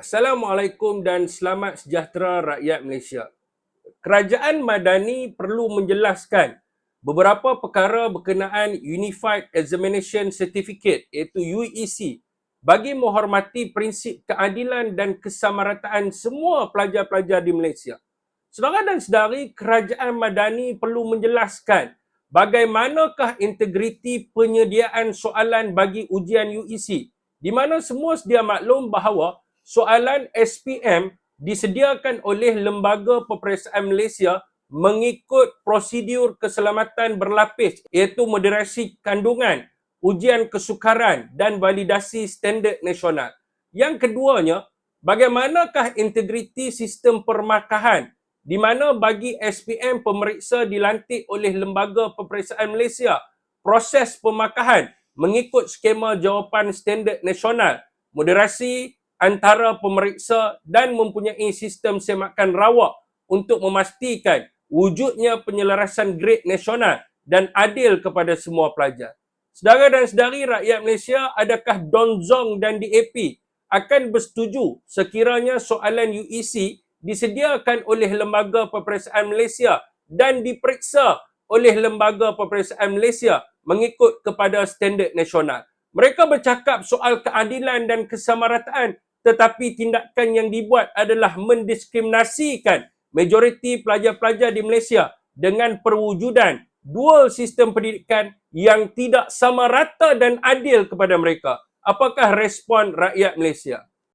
Assalamualaikum dan selamat sejahtera rakyat Malaysia. Kerajaan Madani perlu menjelaskan beberapa perkara berkenaan Unified Examination Certificate iaitu UEC bagi menghormati prinsip keadilan dan kesamarataan semua pelajar-pelajar di Malaysia. Saudara dan sedari, Kerajaan Madani perlu menjelaskan bagaimanakah integriti penyediaan soalan bagi ujian UEC, di mana semua sedia maklum bahawa soalan SPM disediakan oleh Lembaga Peperiksaan Malaysia mengikut prosedur keselamatan berlapis iaitu moderasi kandungan, ujian kesukaran dan validasi standard nasional. Yang keduanya, bagaimanakah integriti sistem permakahan di mana bagi SPM pemeriksa dilantik oleh Lembaga Peperiksaan Malaysia, proses pemakahan mengikut skema jawapan standard nasional, moderasi antara pemeriksa dan mempunyai sistem semakan rawak untuk memastikan wujudnya penyelarasan grade nasional dan adil kepada semua pelajar. Saudara dan sedari rakyat Malaysia, adakah Don Zong dan DAP akan bersetuju sekiranya soalan UEC disediakan oleh Lembaga Peperiksaan Malaysia dan diperiksa oleh Lembaga Peperiksaan Malaysia mengikut kepada standard nasional? Mereka bercakap soal keadilan dan kesamarataan, tetapi tindakan yang dibuat adalah mendiskriminasikan majoriti pelajar-pelajar di Malaysia dengan perwujudan dual sistem pendidikan yang tidak sama rata dan adil kepada mereka. Apakah respon rakyat Malaysia?